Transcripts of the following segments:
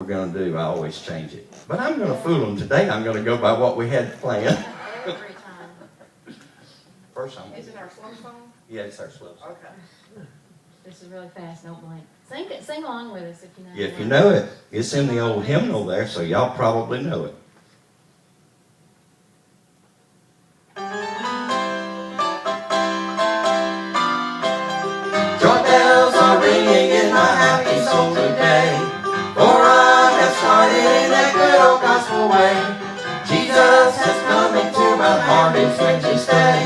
going to do, I always change it. But I'm going to fool them today. I'm going to go by what we had planned. Every time. First song. Is it our slow song? Yeah, it's our slow song. Okay. This is really fast, don't blink. Sing along with us if you know it. If you know it, it's in the old hymnal there, so y'all probably know it. Joy bells are ringing in my happy soul today, for I have started in that good old gospel way. Jesus has come into my heart, it's here to stay.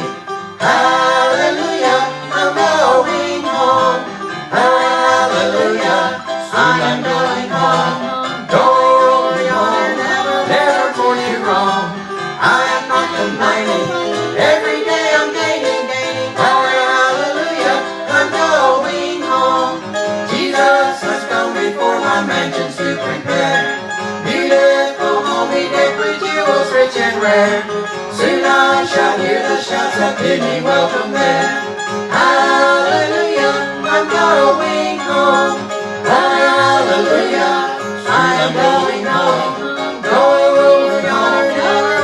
Hallelujah, I'm going home. Hallelujah, I am going home. Going home, never for you wrong. I am not complaining, every day I'm gaining. Hallelujah, I'm going home. Jesus has come before my mansions to prepare. Beautiful home, he decked with jewels rich and rare. Soon I shall hear the shouts that bid me welcome there. Hallelujah, I'm going home. Hallelujah, I am going home. Going home,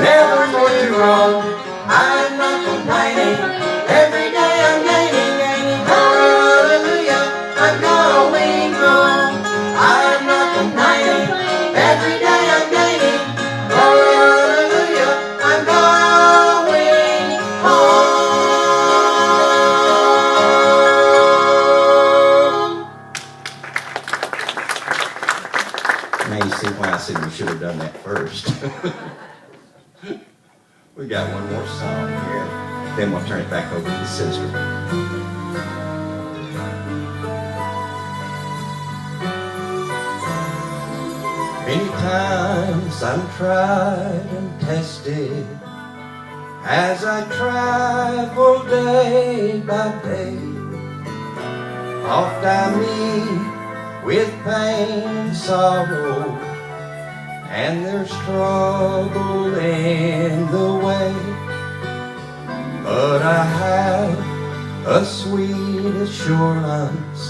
never for too long. I'm not complaining, every day I'm gaining. Hallelujah, I'm going home. I'm not complaining, every day I'm gaining. Hallelujah, I'm going home. Now you see why I said we should have done that first. We got one more song here, then we'll turn it back over to the sister. Many times I'm tried and tested as I travel day by day. Oft I meet with pain and sorrow, and there's trouble in the way. But I have a sweet assurance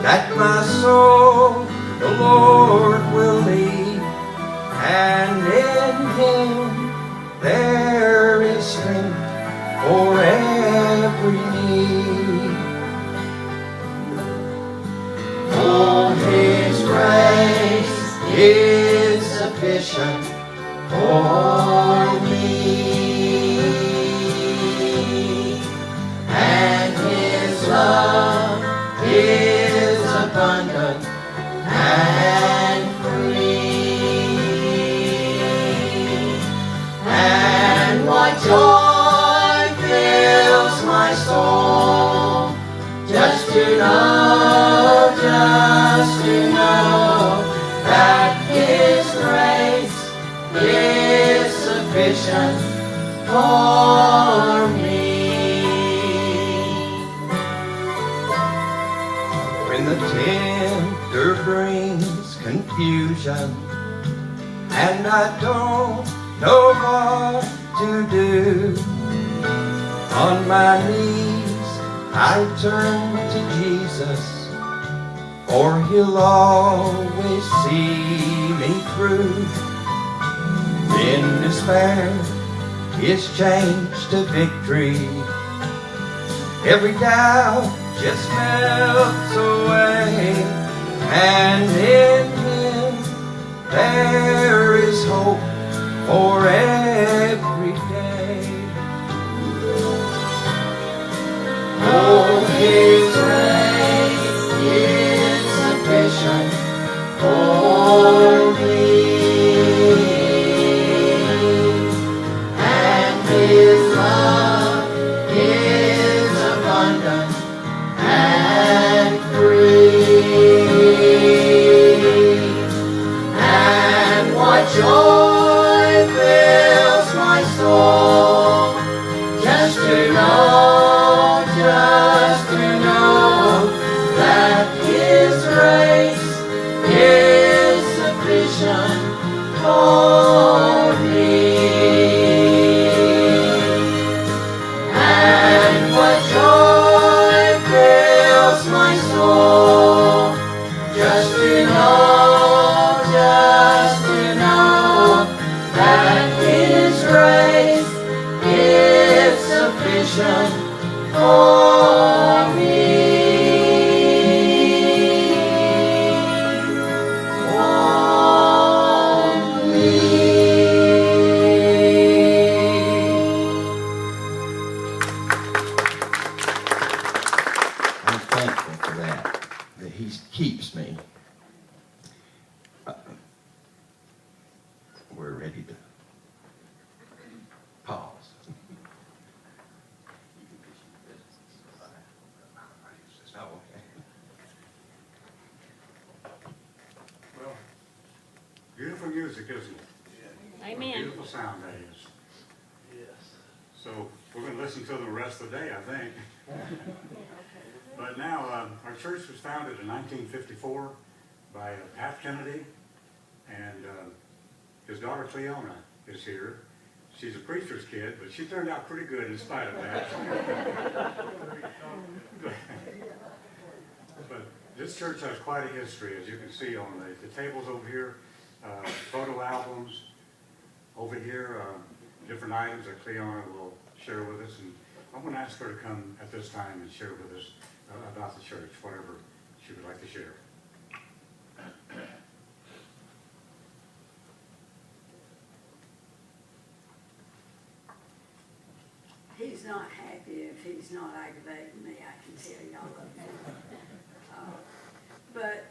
that my soul the Lord will lead, and in Him there is strength for every need. For His grace is sufficient for me, and His love is abundant and free. And what joy fills my soul just to know that His grace is sufficient for me. When the tempter brings confusion and I don't know what to do, on my knees I turn to Jesus, for He'll always see me through. Then despair is changed to victory. Every doubt just melts away, and in Him there is hope for every day. Oh, His grace is sufficient for me, and His love is abundant and free. And what joy fills my soul just to know that His grace is sufficient for me. And what joy fills my soul just to know Beautiful music, isn't it? Amen. Beautiful sound that is. Yes. So we're going to listen to them the rest of the day, I think. But now, our church was founded in 1954 by Pat Kennedy, and his daughter Cleona is here. She's a preacher's kid, but she turned out pretty good in spite of that. But this church has quite a history, as you can see on the tables over here, photo albums. Over here, different items that Cleona will share with us, and I'm going to ask her to come at this time and share with us about the church, whatever she would like to share. He's not happy if he's not aggravating me, I can tell y'all that. But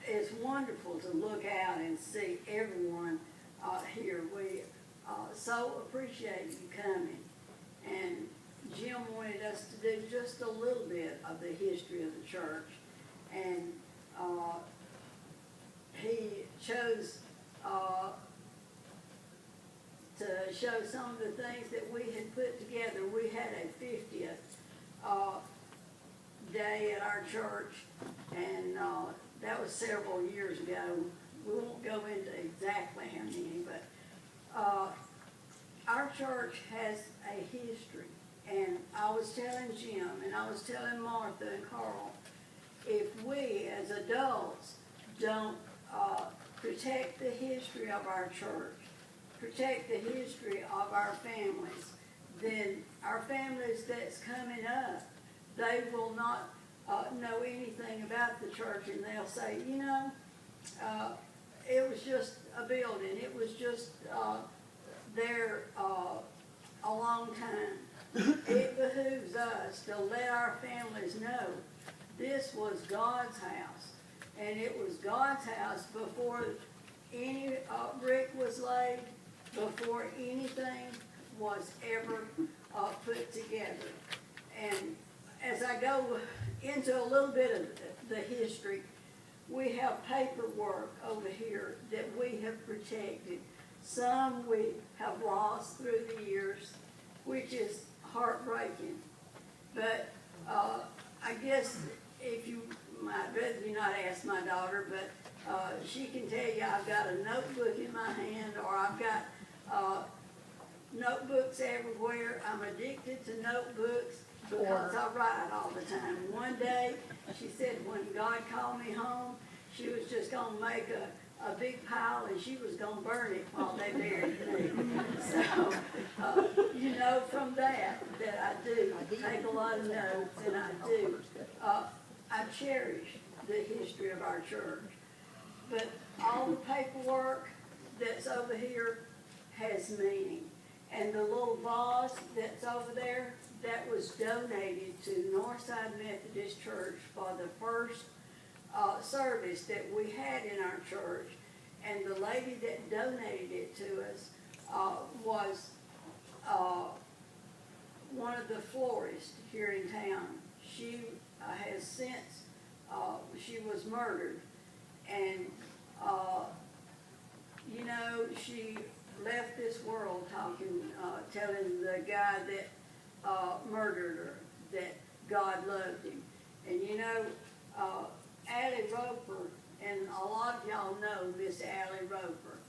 it's wonderful to look out and see everyone here. We so appreciate you coming. And Jim wanted us to do just a little bit of the history of the church. And he chose to show some of the things that we had put together. We had a 50th day at our church, and that was several years ago. We won't go into exactly how many, but our church has a history. And I was telling Jim, and I was telling Martha and Carl, if we as adults don't protect the history of our church, protect the history of our families, then our families that's coming up, they will not know anything about the church, and they'll say, you know, it was just a building. It was just there a long time. It behooves us to let our families know this was God's house, and it was God's house before any brick was laid, before anything was ever put together. And as I go into a little bit of the history, we have paperwork over here that we have protected. Some we have lost through the years, which is heartbreaking. But I guess if you, I'd rather you not ask my daughter, but she can tell you I've got a notebook in my hand, or I've got notebooks everywhere. I'm addicted to notebooks because I write all the time. One day, she said when God called me home, she was just going to make a big pile and she was going to burn it while they buried me. So, you know from that I do take a lot of notes, and I do. I cherish the history of our church. But all the paperwork that's over here has meaning. And the little vase that's over there, that was donated to Northside Methodist Church for the first service that we had in our church. And the lady that donated it to us was one of the florists here in town. She has since, she was murdered. And, you know, she left this world telling the guy that murdered her that God loved him. And you know, Allie Roper, and a lot of y'all know Miss Allie Roper.